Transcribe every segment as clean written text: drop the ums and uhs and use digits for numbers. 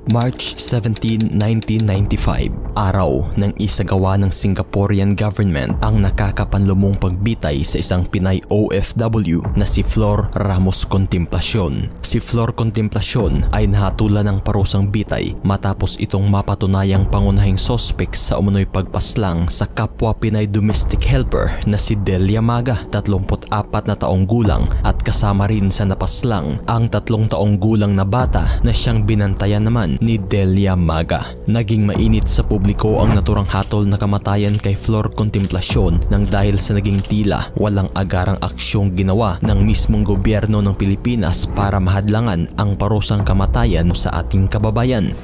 March 17, 1995, araw ng isagawa ng Singaporean government ang nakakapanlumong pagbitay sa isang Pinay OFW na si Flor Ramos Contemplacion. Si Flor Contemplacion ay nahatulan ng parusang bitay matapos itong mapatunayang pangunahing sospek sa umunoy pagpaslang sa kapwa Pinay domestic helper na si Delia Maga, 34 na taong gulang, at kasama rin sa napaslang ang 3 taong gulang na bata na siyang binantayan naman ni Delia Maga. Naging mainit sa publiko ang naturang hatol na kamatayan kay Flor Contemplacion nang dahil sa naging tila walang agarang aksyong ginawa ng mismong gobyerno ng Pilipinas para mahadlangan ang parusang kamatayan sa ating kababayan.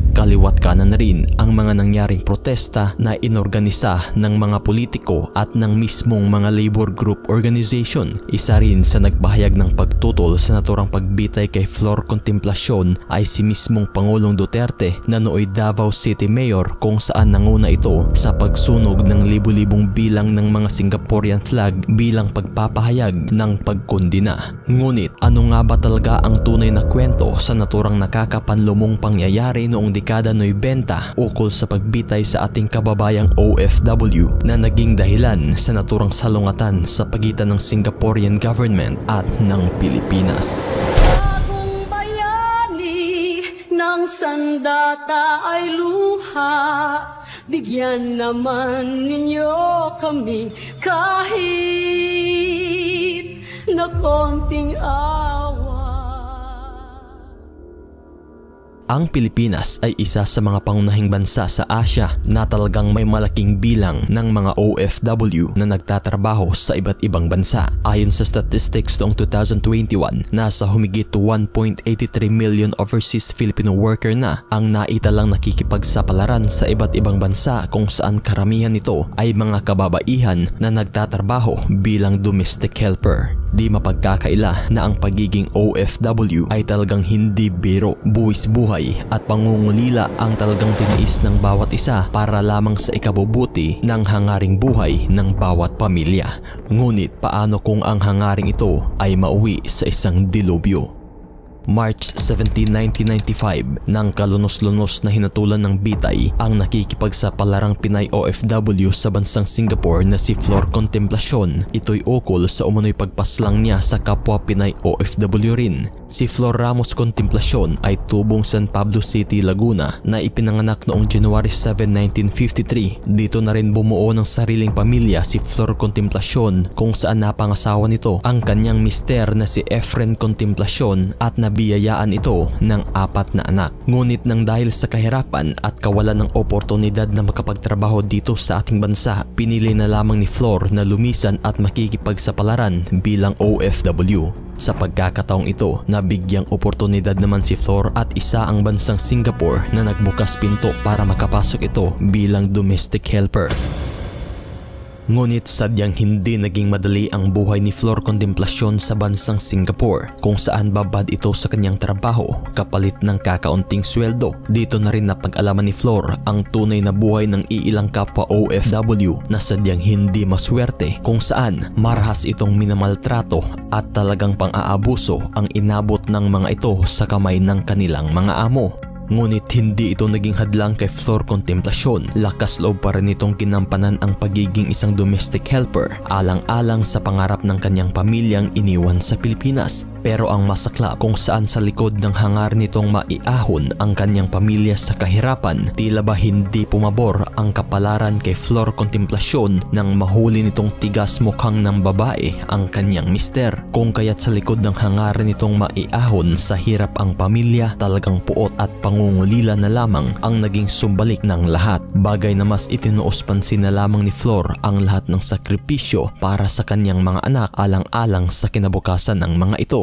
Kaliwat kanan na rin ang mga nangyaring protesta na inorganisa ng mga politiko at ng mismong mga labor group organization. Isa rin sa nagbahayag ng pagtutol sa naturang pagbitay kay Flor Contemplacion ay si mismong Pangulong Duterte na nooy Davao City Mayor, kung saan nanguna ito sa pagsunog ng libu-libong bilang ng mga Singaporean flag bilang pagpapahayag ng pagkondina. Ngunit ano nga ba talaga ang tunay na kwento sa naturang nakakapanlumong pangyayari noong dekada 90 ukol sa pagbitay sa ating kababayang OFW na naging dahilan sa naturang salungatan sa pagitan ng Singaporean government at ng Pilipinas? Bagong bayani ng sandata ay luha, bigyan naman ninyo kami kahit na konting awa. Ang Pilipinas ay isa sa mga pangunahing bansa sa Asia na talagang may malaking bilang ng mga OFW na nagtatrabaho sa iba't ibang bansa. Ayon sa statistics noong 2021, nasa humigit 1.83 million overseas Filipino worker na ang naitalang nakikipagsapalaran sa iba't ibang bansa, kung saan karamihan nito ay mga kababaihan na nagtatrabaho bilang domestic helper. Di mapagkakaila na ang pagiging OFW ay talagang hindi biro. Buwis buhay at pangungulila ang talagang tiniis ng bawat isa para lamang sa ikabubuti ng hangaring buhay ng bawat pamilya. Ngunit paano kung ang hangaring ito ay mauwi sa isang dilubyo? March 17, 1995, nang kalunos-lunos na hinatulan ng bitay ang nakikipagsapalarang Pinay OFW sa bansang Singapore na si Flor Contemplacion. Ito'y ukol sa umunoy pagpaslang niya sa kapwa Pinay OFW rin. Si Flor Ramos Contemplacion ay tubong San Pablo City, Laguna na ipinanganak noong January 7, 1953. Dito na rin bumuo ng sariling pamilya si Flor Contemplacion, kung saan napangasawa nito ang kanyang mister na si Efren Contemplacion at nabiyayaan ito ng 4 na anak. Ngunit nang dahil sa kahirapan at kawalan ng oportunidad na makapagtrabaho dito sa ating bansa, pinili na lamang ni Flor na lumisan at makikipagsapalaran bilang OFW. Sa pagkakataong ito, nabigyang oportunidad naman si Flor at isa ang bansang Singapore na nagbukas pinto para makapasok ito bilang domestic helper. Ngunit sadyang hindi naging madali ang buhay ni Flor Contemplacion sa bansang Singapore, kung saan babad ito sa kanyang trabaho kapalit ng kakaunting sweldo. Dito na rin napag-alaman ni Flor ang tunay na buhay ng iilang kapwa OFW na sadyang hindi maswerte, kung saan marahas itong minamaltrato at talagang pang-aabuso ang inabot ng mga ito sa kamay ng kanilang mga amo. Ngunit hindi ito naging hadlang kay Flor Contemplacion. Lakas loob pa rin itong kinampanan ang pagiging isang domestic helper, alang-alang sa pangarap ng kanyang pamilyang iniwan sa Pilipinas. Pero ang masakla kung saan sa likod ng hangar nitong maiahon ang kanyang pamilya sa kahirapan, tila ba hindi pumabor ang kapalaran kay Flor Contemplacion nang mahuli nitong tigas mukhang ng babae ang kanyang mister. Kung kaya't sa likod ng hangar nitong maiahon sa hirap ang pamilya, talagang puot at pangungulila na lamang ang naging sumbalik ng lahat. Bagay na mas itinuos pansin na lamang ni Flor ang lahat ng sakripisyo para sa kanyang mga anak, alang-alang sa kinabukasan ng mga ito.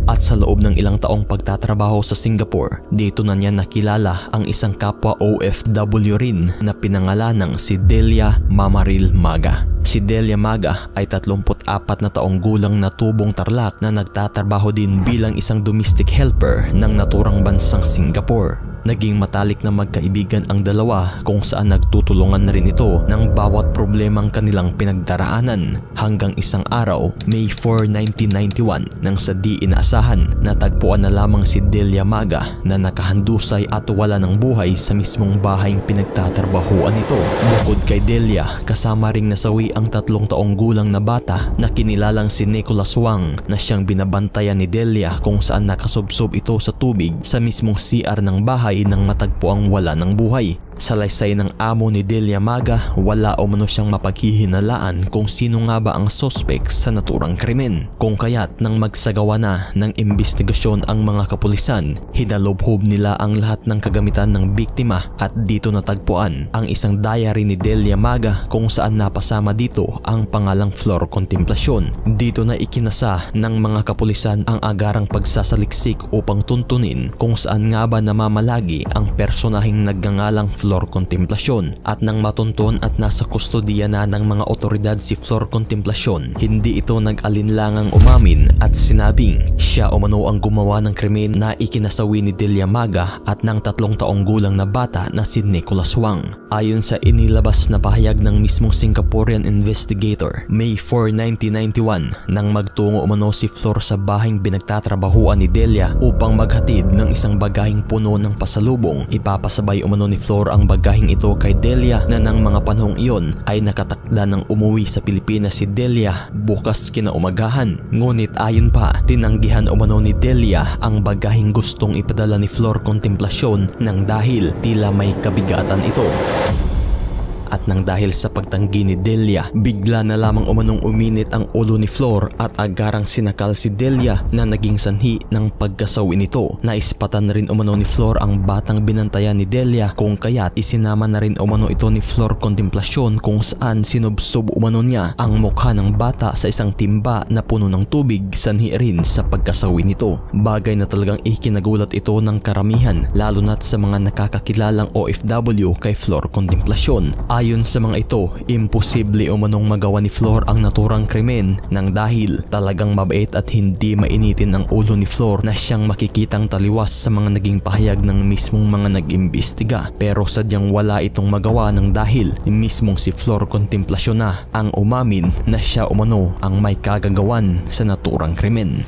At sa loob ng ilang taong pagtatrabaho sa Singapore, dito na niya nakilala ang isang kapwa OFW rin na pinangalanang si Delia Mamaril Maga. Si Delia Maga ay 34 na taong gulang na tubong Tarlac na nagtatrabaho din bilang isang domestic helper ng naturang bansang Singapore. Naging matalik na magkaibigan ang dalawa kung saan nagtutulungan na rin ito ng bawat problemang kanilang pinagdaraanan hanggang isang araw, May 4, 1991, nang sa di inaasahan natagpuan na lamang si Delia Maga na nakahandusay at wala ng buhay sa mismong bahayng pinagtatrabahuan nito. Bukod kay Delia, kasama ring nasawi ang 3 taong gulang na bata na kinilalang si Nicholas Wang na siyang binabantayan ni Delia kung saan nakasubsob ito sa tubig sa mismong CR ng bahay nang matagpuang wala ng buhay. Sa laysay ng amo ni Delia Maga, wala umano siyang mapaghihinalaan kung sino nga ba ang suspect sa naturang krimen. Kung kaya't nang magsagawa na ng imbestigasyon ang mga kapulisan, hinalubhob nila ang lahat ng kagamitan ng biktima at dito natagpuan ang isang diary ni Delia Maga kung saan napasama dito ang pangalang Flor Contemplacion. Dito na ikinasa ng mga kapulisan ang agarang pagsasaliksik upang tuntunin kung saan nga ba namamalagi ang personaheng nagngangalang Flor Contemplacion, at nang matunton at nasa kustodiya na ng mga otoridad si Flor Contemplacion, hindi ito nag-alinlangang umamin at sinabing siya umano ang gumawa ng krimen na ikinasawi ni Delia Maga at ng 3 taong gulang na bata na si Nicholas Wang. Ayon sa inilabas na pahayag ng mismong Singaporean investigator, May 4, 1991, nang magtungo umano si Flor sa bahayng binagtatrabahuan ni Delia upang maghatid ng isang bagaheng puno ng pasalubong. Ipapasabay umano ni Flor ang bagaheng ito kay Delia na ng mga panahong iyon ay nakatakda ng umuwi sa Pilipinas si Delia bukas kinaumagahan. Ngunit ayon pa, tinanggihan umano ni Delia ang bagaheng gustong ipadala ni Flor Contemplacion nang dahil tila may kabigatan ito. At nang dahil sa pagtanggi ni Delia, bigla na lamang umanong uminit ang ulo ni Flor at agarang sinakal si Delia na naging sanhi ng pagkasawi nito. Naispatan na rin umano ni Flor ang batang binantayan ni Delia kung kaya't isinama na rin umano ito ni Flor Contemplacion kung saan sinubsob umano niya ang mukha ng bata sa isang timba na puno ng tubig, sanhi rin sa pagkasawi nito. Bagay na talagang ikinagulat ito ng karamihan lalo na't sa mga nakakakilalang OFW kay Flor Contemplacion. Ayon sa mga ito, imposible umanong magawa ni Flor ang naturang krimen nang dahil talagang mabait at hindi mainitin ang ulo ni Flor na siyang makikitang taliwas sa mga naging pahayag ng mismong mga nag-imbestiga. Pero sadyang wala itong magawa nang dahil mismong si Flor Contemplacion na ang umamin na siya umano ang may kagagawan sa naturang krimen.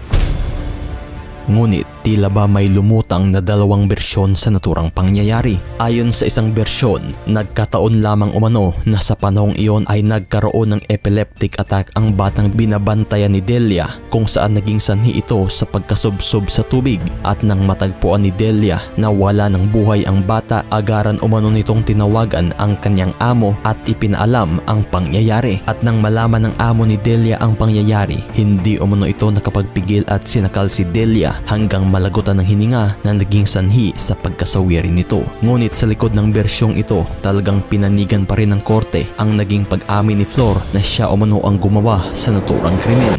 Ngunit tila ba may lumutang na 2 bersyon sa naturang pangyayari. Ayon sa isang bersyon, nagkataon lamang umano na sa panahong iyon ay nagkaroon ng epileptic attack ang batang binabantayan ni Delia kung saan naging sanhi ito sa pagkasubsob sa tubig, at nang matagpuan ni Delia na wala ng buhay ang bata, agaran umano nitong tinawagan ang kanyang amo at ipinaalam ang pangyayari. At nang malaman ng amo ni Delia ang pangyayari, hindi umano ito nakapagpigil at sinakal si Delia hanggang malagutan ng hininga na naging sanhi sa pagkasawi rin nito. Ngunit sa likod ng bersyong ito, talagang pinanigan pa rin ng korte ang naging pag-amin ni Flor na siya umano ang gumawa sa naturang krimen.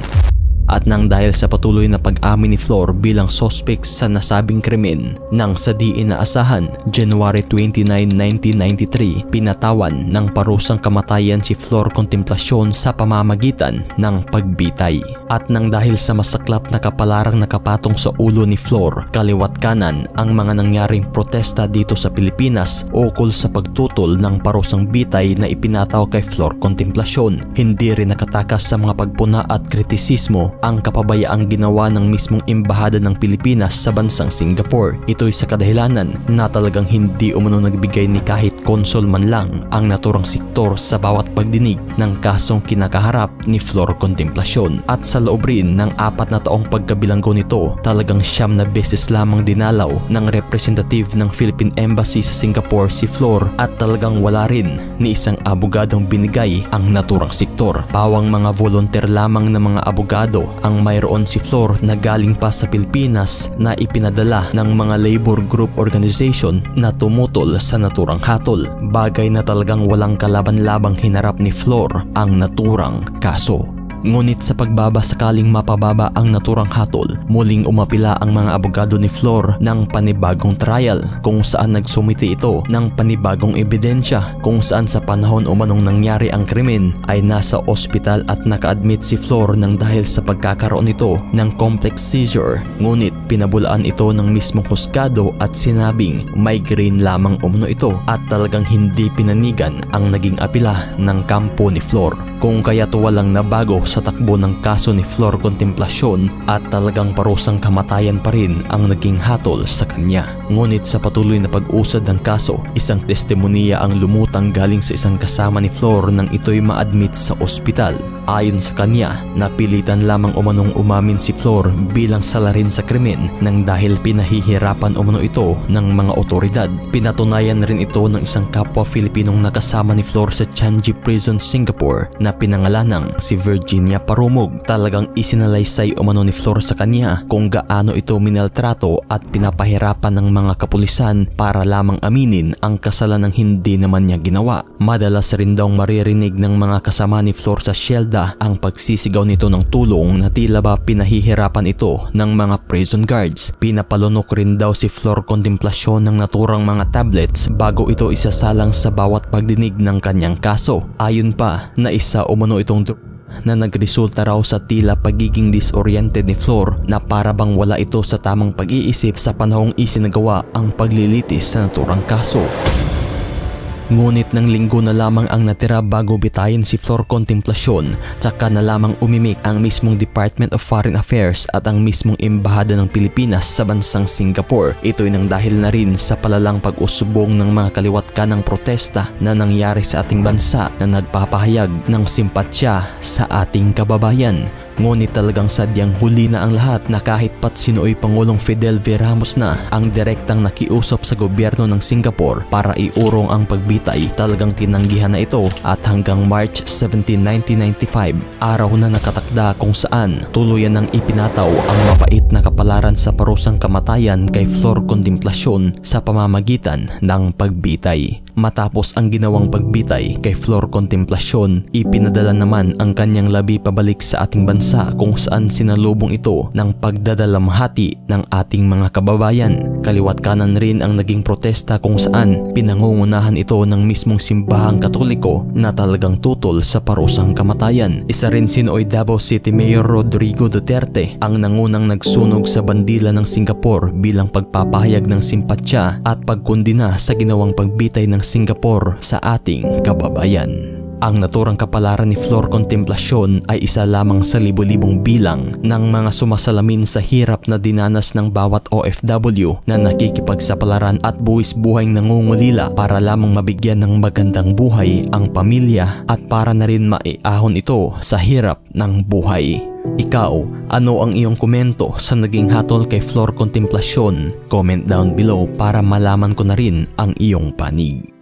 At nang dahil sa patuloy na pag-amin ni Flor bilang suspect sa nasabing krimen, nang sa di inaasahan, January 29, 1993, pinatawan ng parusang kamatayan si Flor Contemplacion sa pamamagitan ng pagbitay. At nang dahil sa masaklap na kapalarang nakapatong sa ulo ni Flor, kaliwat kanan ang mga nangyaring protesta dito sa Pilipinas ukol sa pagtutol ng parusang bitay na ipinataw kay Flor Contemplacion. Hindi rin nakatakas sa mga pagpuna at kritisismo ang kapabayaang ginawa ng mismong embahada ng Pilipinas sa bansang Singapore. Ito'y sa kadahilanan na talagang hindi umano nagbigay ni kahit konsol man lang ang naturang sektor sa bawat pagdinig ng kasong kinakaharap ni Flor Contemplacion. At sa loob rin ng 4 na taong pagkabilanggo nito, talagang 9 na beses lamang dinalaw ng representative ng Philippine Embassy sa Singapore si Flor, at talagang wala rin ni isang abogadong binigay ang naturang sektor. Pawang mga volunteer lamang na mga abogado ang mayroon si Flor na galing pa sa Pilipinas na ipinadala ng mga labor group organization na tumutol sa naturang hatol. Bagay na talagang walang kalaban-labang hinarap ni Flor ang naturang kaso. Ngunit sa pagbabasakaling mapababa ang naturang hatol, muling umapila ang mga abogado ni Flor ng panibagong trial kung saan nagsumiti ito ng panibagong ebidensya kung saan sa panahon umanong nangyari ang krimen ay nasa ospital at naka-admit si Flor nang dahil sa pagkakaroon nito ng complex seizure. Ngunit pinabulaan ito ng mismong husgado at sinabing migraine lamang umano ito at talagang hindi pinanigan ang naging apila ng kampo ni Flor. Kung kaya't walang nabago sa takbo ng kaso ni Flor Contemplacion at talagang parusang kamatayan pa rin ang naging hatol sa kanya. Ngunit sa patuloy na pag-usad ng kaso, isang testimonya ang lumutang galing sa isang kasama ni Flor nang ito'y ma-admit sa ospital. Ayon sa kanya, napilitan lamang umanong umamin si Flor bilang salarin sa krimen nang dahil pinahihirapan umano ito ng mga otoridad. Pinatunayan rin ito ng isang kapwa Filipinong nakasama ni Flor sa Changi Prison, Singapore na pinangalanang si Virginia Parumog. Talagang isinalaysay umano ni Flor sa kanya kung gaano ito minaltrato at pinapahirapan ng mga kapulisan para lamang aminin ang kasalanang hindi naman niya ginawa. Madalas rin daw maririnig ng mga kasama ni Flor sa shelda ang pagsisigaw nito ng tulong na tila ba pinahihirapan ito ng mga prison guards. Pinapalunok rin daw si Flor Contemplacion ng naturang mga tablets bago ito isasalang sa bawat pagdinig ng kanyang kaso. Ayon pa na isa umano itong na nagresulta raw sa tila pagiging disoriented ni Flor na para bang wala ito sa tamang pag-iisip sa panahong isinagawa ang paglilitis sa naturang kaso. Ngunit ng linggo na lamang ang natira bago bitayin si Flor Contemplacion, tsaka na lamang umimik ang mismong Department of Foreign Affairs at ang mismong Embahada ng Pilipinas sa bansang Singapore. Ito'y nang dahil na rin sa palalang pag-usubong ng mga kaliwat kanang protesta na nangyari sa ating bansa na nagpapahayag ng simpatsya sa ating kababayan. Ngunit talagang sadyang huli na ang lahat na kahit pat sino'y Pangulong Fidel V. Ramos na ang direktang nakiusap sa gobyerno ng Singapore para iurong ang pagbitay, talagang tinanggihan na ito at hanggang March 17, 1995, araw na nakatakda kung saan tuluyan ng ipinataw ang mapait na kapalaran sa parusang kamatayan kay Flor Contemplacion sa pamamagitan ng pagbitay. Matapos ang ginawang pagbitay kay Flor Contemplacion, ipinadala naman ang kanyang labi pabalik sa ating bansa kung saan sinalubong ito ng pagdadalamhati ng ating mga kababayan. Kaliwat kanan rin ang naging protesta kung saan pinangungunahan ito ng mismong simbahang Katoliko na talagang tutol sa parusang kamatayan. Isa rin sino'y Davao City Mayor Rodrigo Duterte ang nangunang nagsunog sa bandila ng Singapore bilang pagpapahayag ng simpatsya at pagkondina sa ginawang pagbitay ng Singapore sa ating kababayan. Ang naturang kapalaran ni Flor Contemplacion ay isa lamang sa libo-libong bilang ng mga sumasalamin sa hirap na dinanas ng bawat OFW na nakikipagsapalaran at buwis buhay nangungulila para lamang mabigyan ng magandang buhay ang pamilya at para na rin maiahon ito sa hirap ng buhay. Ikaw, ano ang iyong komento sa naging hatol kay Flor Contemplacion? Comment down below para malaman ko na rin ang iyong panig.